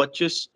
25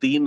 3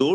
2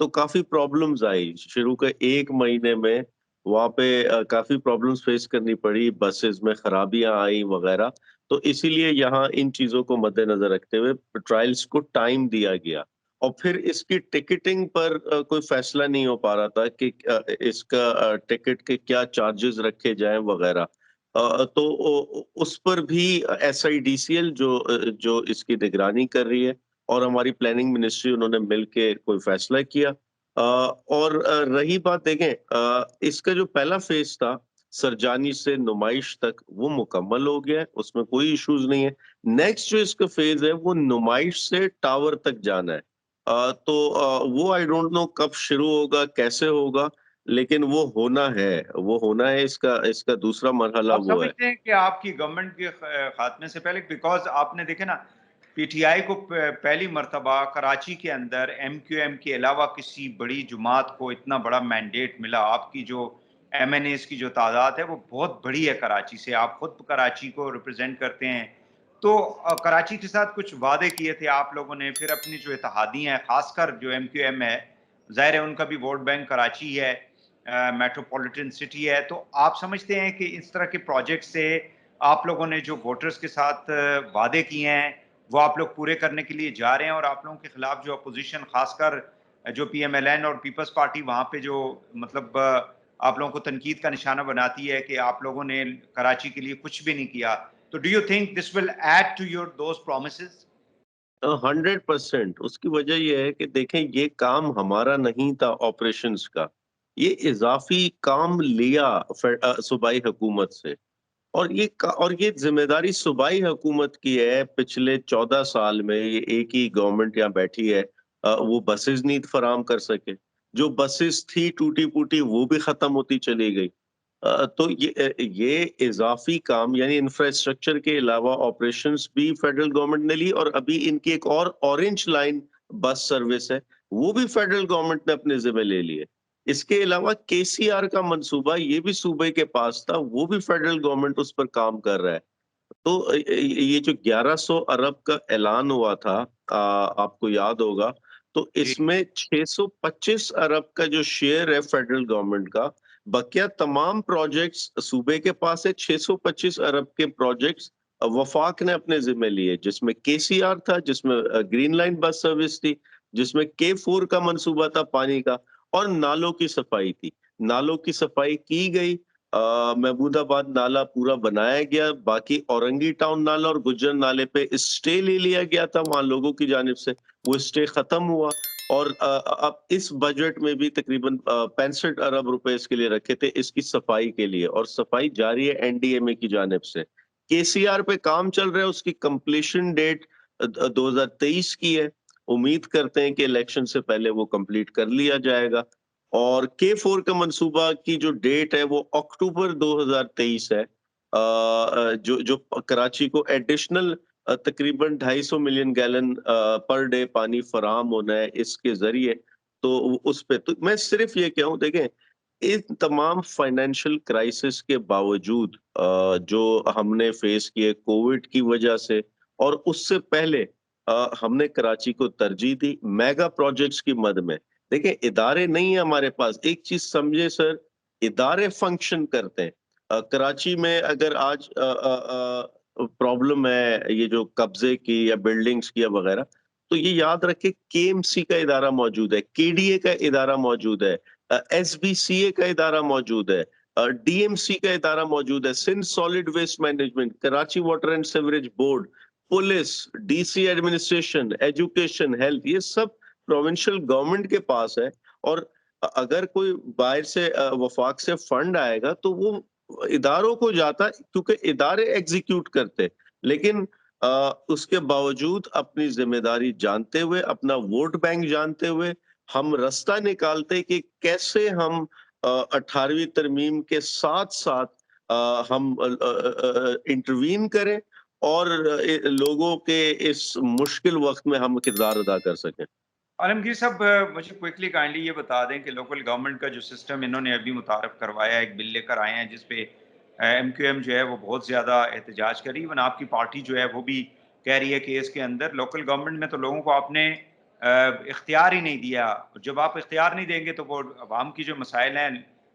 تو کافی پرابلمز آئی شروع کے 1 مہینے میں. وہاں پہ کافی پرابلمز فیس کرنی پڑی، بسز میں خرابیاں آئی وغیرہ. تو اسی لیے یہاں ان چیزوں کو مد نظر رکھتے ہوئے ٹرائلز کو ٹائم دیا گیا. اور پھر اس کی ٹکٹنگ پر کوئی فیصلہ نہیں ہو پا رہا تھا کہ اس کا ٹکٹ کے کیا چارجز رکھے جائیں وغیرہ. تو اس پر بھی SIDCL جو اس کی نگرانی کر رہی ہے اور ہماری پلاننگ منسٹری، انہوں نے مل کے کوئی فیصلہ کیا. اور رہی بات دیکھیں اس کا جو پہلا فیز تھا سرجانی سے نمائش تک، وہ مکمل ہو گیا ہے، اس میں کوئی ایشوز نہیں ہے. نیکسٹ جو اس کا فیز ہے وہ نمائش سے ٹاور تک جانا ہے. تو وہ آئی ڈونٹ نو کب شروع ہوگا، کیسے ہوگا، لیکن وہ ہونا ہے، وہ ہونا ہے. اس کا دوسرا مرحلہ آپ وہ ہے. سمجھتے ہیں کہ آپ کی گورنمنٹ کے خاتمے سے پہلے، بیکاز آپ نے دیکھے نا PTI کو پہلی مرتبہ کراچی کے اندر MQM کے علاوہ کسی بڑی جماعت کو اتنا بڑا مینڈیٹ ملا. آپ کی جو MNAs کی جو تعداد ہے وہ بہت بڑی ہے کراچی سے، آپ خود کراچی کو ریپرزینٹ کرتے ہیں. تو کراچی کے ساتھ کچھ وعدے کیے تھے آپ لوگوں نے، پھر اپنی جو اتحادیاں ہیں خاص کر جو MQM ہے، ظاہر ہے ان کا بھی ووٹ بینک کراچی ہے، میٹروپولیٹن سٹی ہے. تو آپ سمجھتے ہیں کہ اس طرح کے پروجیکٹ سے آپ لوگوں نے جو ووٹرز کے ساتھ وعدے کیے ہیں وہ آپ لوگ پورے کرنے کے لیے جا رہے ہیں، اور آپ لوگوں کے خلاف جو اپوزیشن خاص کر جو PMLN اور پیپلز پارٹی وہاں پہ جو مطلب آپ لوگوں کو تنقید کا نشانہ بناتی ہے کہ آپ لوگوں نے کراچی کے لیے کچھ بھی نہیں کیا، تو do you think this will add to your those promises? 100%. اس کی وجہ یہ ہے کہ دیکھیں یہ کام ہمارا نہیں تھا آپریشنز کا، یہ اضافی کام لیا صوبائی حکومت سے. اور یہ ذمہ داری صوبائی حکومت کی ہے. پچھلے 14 سال میں یہ ایک ہی گورنمنٹ یہاں بیٹھی ہے، وہ بسز نہیں فراہم کر سکے. جو بسز تھی ٹوٹی پوٹی وہ بھی ختم ہوتی چلی گئی. تو یہ اضافی کام یعنی انفراسٹرکچر کے علاوہ آپریشنز بھی فیڈرل گورنمنٹ نے لی. اور ابھی ان کی ایک اور اورنج لائن بس سروس ہے، وہ بھی فیڈرل گورنمنٹ نے اپنے ذمہ لے لی ہے. اس کے علاوہ KCR کا منصوبہ یہ بھی صوبے کے پاس تھا، وہ بھی فیڈرل گورنمنٹ اس پر کام کر رہا ہے. تو یہ جو 1100 ارب کا اعلان ہوا تھا، آپ کو یاد ہوگا، تو جی اس میں 625 ارب کا جو شیئر ہے فیڈرل گورنمنٹ کا. بقیہ تمام پروجیکٹس صوبے کے پاس ہے. 625 ارب کے پروجیکٹس وفاق نے اپنے ذمہ لیے، جس میں KCR تھا، جس میں گرین لائن بس سروس تھی، جس میں K4 کا منصوبہ تھا پانی کا، اور نالوں کی صفائی تھی. نالوں کی صفائی کی گئی. محمود آباد نالا پورا بنایا گیا. باقی اورنگی ٹاؤن نالا اور گجر نالے پہ اسٹے لے لیا گیا تھا وہاں لوگوں کی جانب سے، وہ اسٹے ختم ہوا. اور اب اس بجٹ میں بھی تقریباً 65 ارب روپے اس کے لیے رکھے تھے اس کی صفائی کے لیے، اور صفائی جاری ہے NDMA کی جانب سے. KCR پہ کام چل رہا ہے، اس کی کمپلیشن ڈیٹ 2023 کی ہے. امید کرتے ہیں کہ الیکشن سے پہلے وہ کمپلیٹ کر لیا جائے گا. اور K4 کا منصوبہ کی جو ڈیٹ ہے وہ اکتوبر 2023 ہے. جو کراچی کو ایڈیشنل تقریباً 250 ملین گیلن پر ڈے پانی فراہم ہونا ہے اس کے ذریعے. تو اس پہ تو میں صرف یہ کہوں، دیکھیں ان تمام فائنینشل کرائسس کے باوجود جو ہم نے فیس کیے کووڈ کی وجہ سے، اور اس سے پہلے ہم نے کراچی کو ترجیح دی میگا پروجیکٹس کی مد میں. دیکھیں ادارے نہیں ہیں ہمارے پاس. ایک چیز سمجھے سر، ادارے فنکشن کرتے ہیں. کراچی میں اگر آج پرابلم ہے یہ جو قبضے کی یا بلڈنگز کی یا وغیرہ، تو یہ یاد رکھے KMC کا ادارہ موجود ہے، KDA کا ادارہ موجود ہے، SBCA کا ادارہ موجود ہے، DMC کا ادارہ موجود ہے، Sindh solid waste management, Karachi water and sewerage board, police, DC administration, education, health, یہ سب پروونشل گورنمنٹ کے پاس ہے. اور اگر کوئی باہر سے وفاق سے فنڈ آئے گا تو وہ اداروں کو جاتا ہے، کیونکہ ادارے ایگزیکیوٹ کرتے. لیکن اس کے باوجود اپنی ذمہ داری جانتے ہوئے، اپنا ووٹ بینک جانتے ہوئے، ہم راستہ نکالتے کہ کیسے ہم 18ویں ترمیم کے ساتھ ساتھ ہم انٹروین کریں اور لوگوں کے اس مشکل وقت میں ہم کردار ادا کر سکیں. عالمگیر صاحب، مجھے کوئکلی کائنڈلی یہ بتا دیں کہ لوکل گورنمنٹ کا جو سسٹم انہوں نے ابھی متعارف کروایا ہے، ایک بل لے کر آئے ہیں جس پہ MQM جو ہے وہ بہت زیادہ احتجاج کری. ایون آپ کی پارٹی جو ہے وہ بھی کہہ رہی ہے کہ اس کے اندر لوکل گورنمنٹ میں تو لوگوں کو آپ نے اختیار ہی نہیں دیا. جب آپ اختیار نہیں دیں گے تو وہ عوام کی جو مسائل ہیں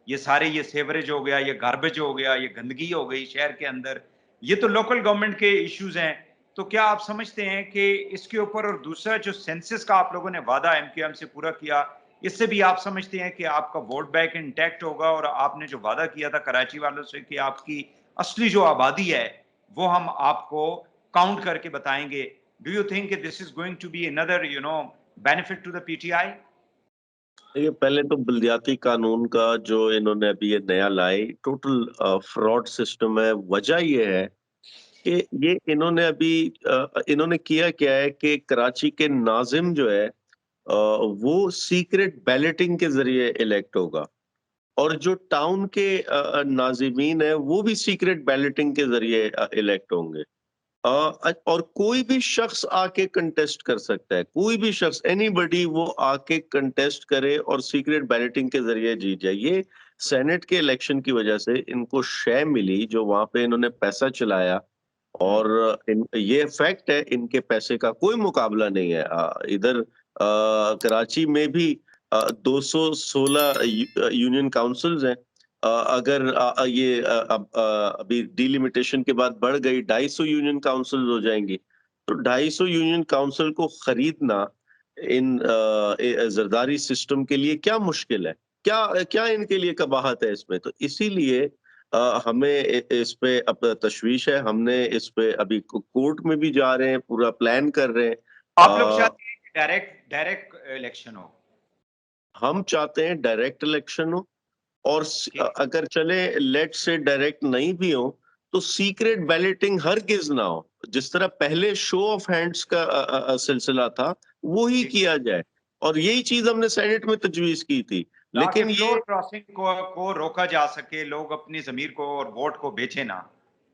یہ سارے، یہ سیوریج ہو گیا، یہ گاربیج ہو گیا، یہ گندگی ہو گئی شہر کے اندر، یہ تو لوکل گورنمنٹ کے ایشوز ہیں. تو کیا آپ سمجھتے ہیں کہ اس کے اوپر، اور دوسرا جو سینسس کا آپ لوگوں نے وعدہ ایم کیو ایم سے پورا کیا، اس سے بھی آپ سمجھتے ہیں کہ آپ کا ووٹ بینک انٹیکٹ ہوگا، اور آپ نے جو وعدہ کیا تھا کراچی والوں سے کہ آپ کی اصلی جو آبادی ہے وہ ہم آپ کو کاؤنٹ کر کے بتائیں گے. ڈو یو تھنک کہ this is going to be another benefit to the PTI? یہ پہلے تو بلدیاتی قانون کا جو انہوں نے ابھی یہ نیا لائے ٹوٹل فراڈ سسٹم ہے. وجہ یہ ہے کہ یہ انہوں نے کیا کیا ہے کہ کراچی کے ناظم جو ہے وہ سیکرٹ بیلٹنگ کے ذریعے الیکٹ ہوگا، اور جو ٹاؤن کے ناظمین ہیں وہ بھی سیکرٹ بیلٹنگ کے ذریعے الیکٹ ہوں گے. اور کوئی بھی شخص آ کے کنٹیسٹ کر سکتا ہے، کوئی بھی شخص اینی بڈی وہ آ کے کنٹیسٹ کرے اور سیکرٹ بیلٹنگ کے ذریعے جیت جائے. یہ سینٹ کے الیکشن کی وجہ سے ان کو شے ملی جو وہاں پہ انہوں نے پیسہ چلایا، اور یہ فیکٹ ہے ان کے پیسے کا کوئی مقابلہ نہیں ہے. ادھر کراچی میں بھی 216 یونین کاؤنسلز ہیں. اگر یہ ابھی ڈیلیمیٹیشن کے بعد بڑھ گئی 250 یونین کاؤنسل ہو جائیں گی، تو 250 یونین کاؤنسل کو خریدنا ان زرداری سسٹم کے لیے کیا مشکل ہے، کیا ان کے لیے قباحت ہے اس میں. تو اسی لیے ہمیں اس پہ اب تشویش ہے. ہم نے اس پہ ابھی کورٹ میں بھی جا رہے ہیں، پورا پلان کر رہے ہیں. آپ لوگ چاہتے ہیں کہ ڈائریکٹ الیکشن ہو؟ ہم چاہتے ہیں ڈائریکٹ الیکشن ہو، اور اگر چلے لیٹ سے ڈائریکٹ نہیں بھی ہو تو سیکرٹ بیلٹنگ ہرگز نہ ہو. جس طرح پہلے شو آف ہینڈز کا سلسلہ تھا وہی کیا جائے، اور یہی چیز ہم نے سینٹ میں تجویز کی تھی. لیکن یہ فلور کراسنگ کو روکا جا سکے، لوگ اپنی ضمیر کو اور ووٹ کو بیچے نہ.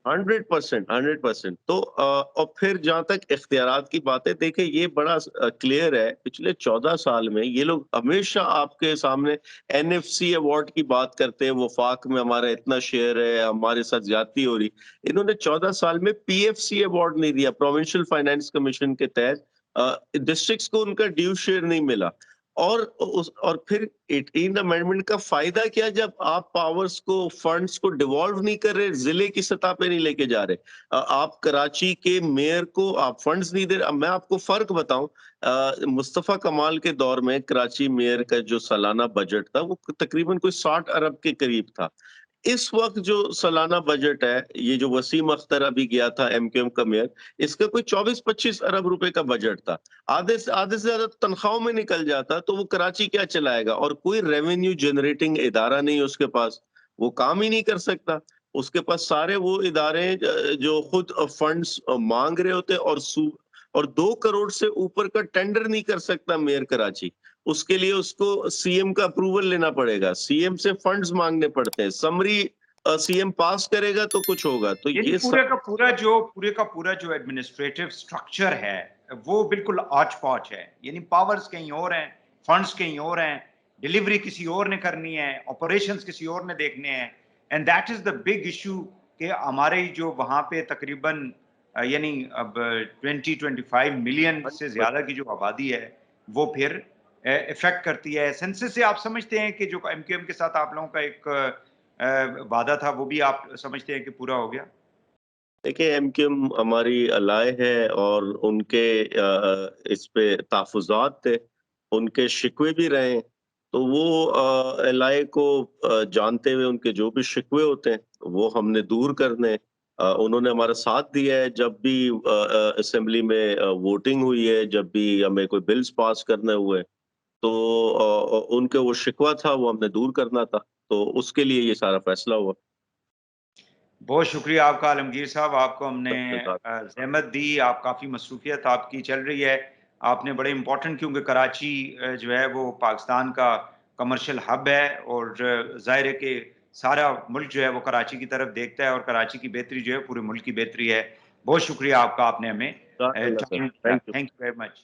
100%. تو اور پھر جہاں تک اختیارات کی باتیں، دیکھیں یہ بڑا کلیئر ہے. پچھلے 14 سال میں یہ لوگ ہمیشہ آپ کے سامنے NFC ایوارڈ کی بات کرتے ہیں، وفاق میں ہمارا اتنا شیئر ہے، ہمارے ساتھ زیادتی ہو رہی. انہوں نے 14 سال میں PFC ایوارڈ نہیں دیا، پروونشل فائنانس کمیشن کے تحت ڈسٹرکٹس کو ان کا ڈیو شیئر نہیں ملا. اور پھر 18 امینڈمنٹ کا فائدہ کیا جب آپ پاورز کو، فنڈز کو ڈیوالو نہیں کر رہے، ضلع کی سطح پہ نہیں لے کے جا رہے. آپ کراچی کے میئر کو آپ فنڈز نہیں دے رہے. اب میں آپ کو فرق بتاؤں، مصطفیٰ کمال کے دور میں کراچی میئر کا جو سالانہ بجٹ تھا وہ تقریباً کوئی 60 ارب کے قریب تھا. اس وقت جو سالانہ بجٹ ہے، یہ جو وسیم اختر ابھی گیا تھا MQM کا میئر، اس کا کوئی 24-25 ارب روپے کا بجٹ تھا. آدھے سے زیادہ تنخواہوں میں نکل جاتا، تو وہ کراچی کیا چلائے گا؟ اور کوئی ریونیو جنریٹنگ ادارہ نہیں اس کے پاس، وہ کام ہی نہیں کر سکتا. اس کے پاس سارے وہ ادارے جو خود فنڈز مانگ رہے ہوتے، اور 2 کروڑ سے اوپر کا ٹینڈر نہیں کر سکتا میئر کراچی. اس کے لیے اس کو CM کا اپروول لینا پڑے گا، CM سے فنڈز مانگنے پڑتے ہیں، سمری CM پاس کرے گا تو کچھ ہوگا. تو یعنی یہ پورے کا پورا جو ایڈمنسٹریٹو سٹرکچر ہے وہ بالکل آچ پاچ ہے. یعنی پاورز کہیں اور ہیں، فنڈز کہیں اور ہیں، ڈیلیوری کسی اور نے کرنی ہے، آپریشنز کسی اور نے دیکھنے ہیں. And that is the big issue کہ ہمارے جو وہاں پہ تقریباً یعنی اب 20-25 ملین سے زیادہ کی جو آبادی ہے وہ پھر افیکٹ کرتی ہے. سینسس سے آپ سمجھتے ہیں کہ جو MQM کے ساتھ آپ لوگوں کا ایک وعدہ تھا وہ بھی آپ سمجھتے ہیں کہ پورا ہو گیا؟ دیکھیں MQM ہماری الائے ہے، اور ان کے اس پہ تحفظات تھے، ان کے شکوے بھی رہے ہیں. تو وہ الائے کو جانتے ہوئے ان کے جو بھی شکوے ہوتے ہیں وہ ہم نے دور کرنے. انہوں نے ہمارا ساتھ دیا ہے جب بھی اسمبلی میں ووٹنگ ہوئی ہے، جب بھی ہمیں کوئی بلز پاس کرنے ہوئے، تو ان کے وہ شکوہ تھا وہ ہم نے دور کرنا تھا، تو اس کے لیے یہ سارا فیصلہ ہوا. بہت شکریہ آپ کا عالمگیر صاحب. آپ کو ہم نے زحمت دی، آپ کافی مصروفیت آپ کی چل رہی ہے. آپ نے بڑے امپورٹنٹ، کیونکہ کراچی جو ہے وہ پاکستان کا کمرشل ہب ہے، اور ظاہر ہے کہ سارا ملک جو ہے وہ کراچی کی طرف دیکھتا ہے، اور کراچی کی بہتری جو ہے پورے ملک کی بہتری ہے. بہت شکریہ آپ کا، آپ نے ہمیں اللہ sir, thank thank you. You very much.